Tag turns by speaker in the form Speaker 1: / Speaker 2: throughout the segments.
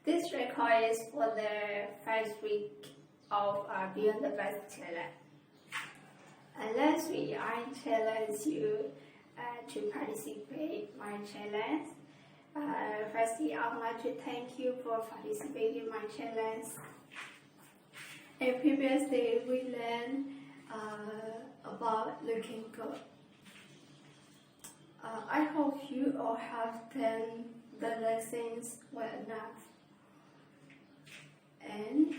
Speaker 1: This record is for the first week of Beyond the Best challenge. Last week, I challenged you to participate in my challenge. Firstly, I would like to thank you for participating in my challenge. In previous day, we learned about looking good. I hope you all have done the lessons well enough. And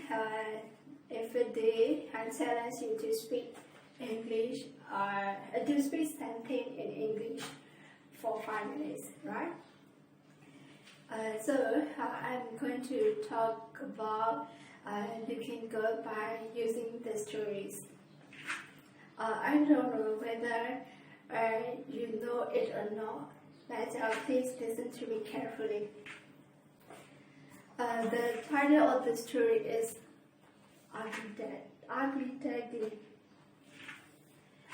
Speaker 1: every day, I challenge you to speak English or to speak something in English for 5 minutes, right? So I'm going to talk about looking good by using the stories. I don't know whether you know it or not, but please listen to me carefully. The title of the story is Ugly Duckling.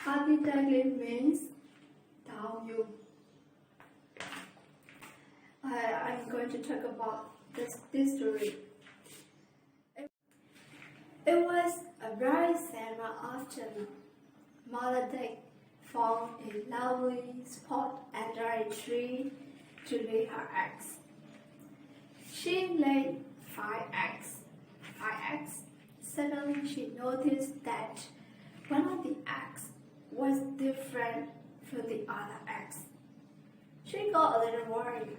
Speaker 1: Ugly Duckling means down you. I'm going to talk about this story. It was a bright summer afternoon. Mother Duck found a lovely spot under a tree to lay her eggs. She laid 5 eggs. Suddenly she noticed that one of the eggs was different from the other eggs. She got a little worried.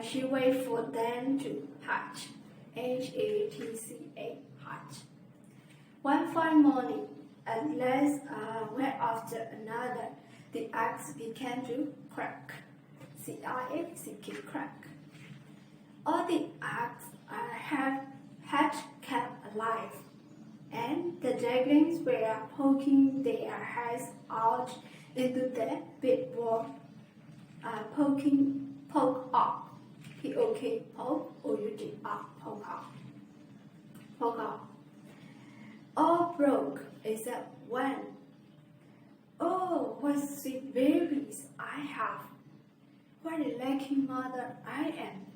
Speaker 1: She waited for them to hatch. H-A-T-C-A, hatch. One fine morning, at last, one after another, the eggs began to crack. C-R-A-C-K, crack. All the eggs had kept alive, and the ducklings were poking their heads out into the big wall. Poke up. P-O-K, poke, O-U-D, up, poke up. Poke up. All broke except one. Oh, what sweet babies I have. What a lucky mother I am,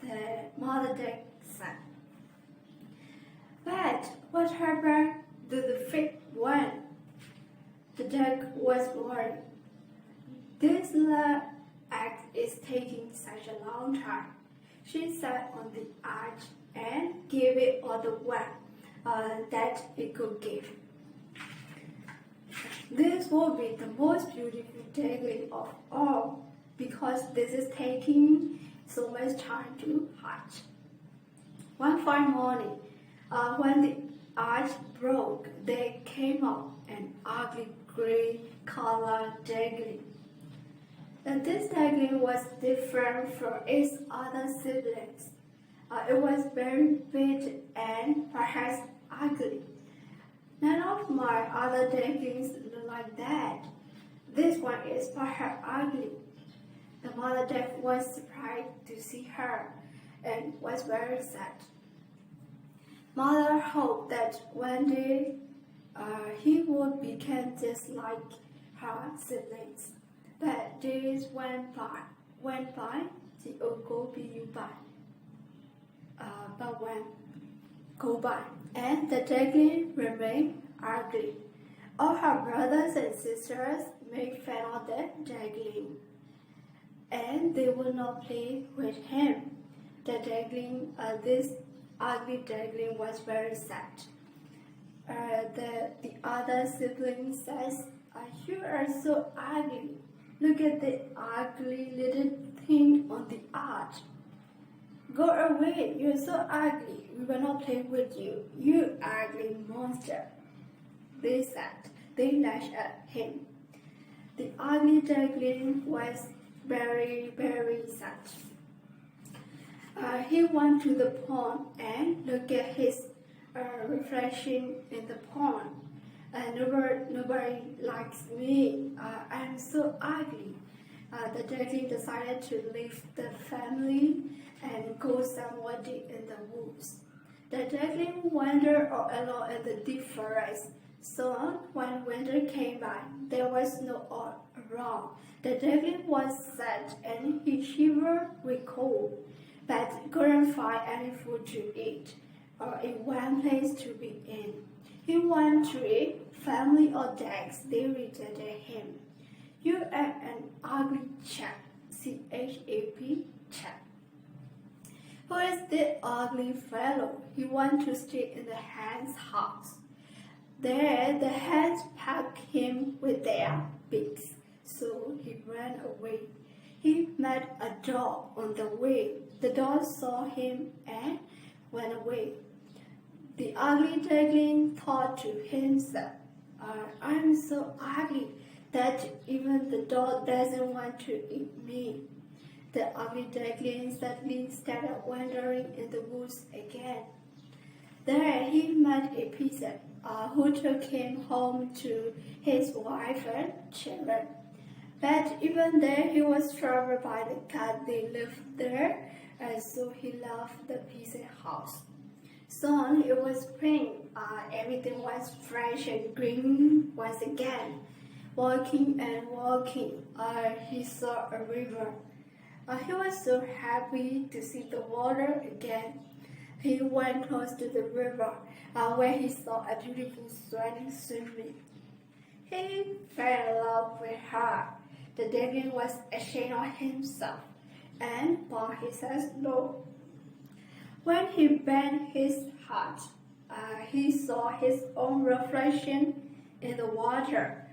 Speaker 1: the mother duck said. But what happened to the fifth one? The duck was worried. This egg is taking such a long time. She sat on the edge and gave it all the one that it could give. This will be the most beautiful duckling of all, because this is taking so much time to hatch. One fine morning, when the egg broke, there came out an ugly gray-colored duckling. This duckling was different from its other siblings. It was very big and perhaps ugly. None of my other ducklings look like that. This one is perhaps ugly. The mother duck was surprised to see her and was very sad. Mother hoped that one day he would become just like her siblings. But days went by, G-O-B-U-by, but when go by, and the duckling remained ugly. All her brothers and sisters made fun of the duckling, and they would not play with him. The duckling, this ugly duckling, was very sad. The other sibling says, "You are so ugly. Look at the ugly little thing on the edge. Go away, you're so ugly. We will not play with you, you ugly monster." They said. They lashed at him. The ugly duckling was very, very sad. He went to the pond and looked at his reflection in the pond. Nobody likes me. I'm so ugly. The duckling decided to leave the family and go somewhere deep in the woods. The duckling wandered all along in the deep forest. Soon, when winter came by, there was no one around. The duckling was sad and he shivered with cold. but couldn't find any food to eat or in one place to be in. He went to a family of dogs. They rejected him. You are an ugly chap, C-H-A-P, chap. Who is the ugly fellow? He wants to stay in the hen's house. There the hens pecked him with their beaks, so he ran away. He met a dog on the way. The dog saw him and went away. The ugly duckling thought to himself, I'm so ugly that even the dog doesn't want to eat me. The ugly duckling suddenly started wandering in the woods again. There he met a peasant who took him home to his wife and children. But even there he was troubled by the cat they lived there, and so he left the peasant house. Soon it was spring. Everything was fresh and green once again. Walking and walking, he saw a river. He was so happy to see the water again. He went close to the river, where he saw a beautiful swan swimming. He fell in love with her. The duckling was ashamed of himself and bowed his head low. When he bent his head, he saw his own reflection in the water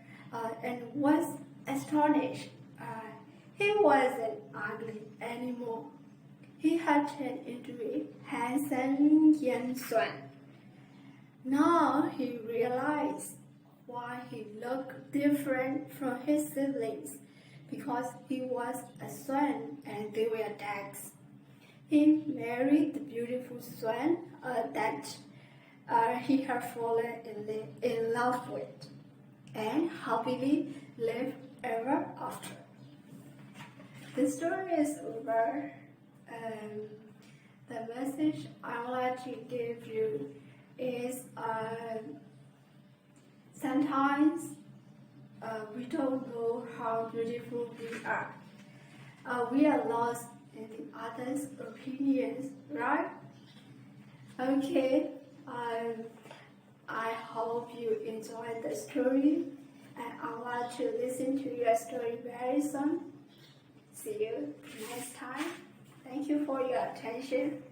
Speaker 1: and was astonished. He wasn't ugly anymore. He had turned into a handsome young swan. Now he realized why he looked different from his siblings, because he was a swan and they were dogs. He married the beautiful swan that he had fallen in love with, and happily lived ever after. The story is over. The message I would like to give you is sometimes we don't know how beautiful we are. We are lost in the others' opinions, right? Okay, I hope you enjoyed the story, and I want to listen to your story very soon. See you next time. Thank you for your attention.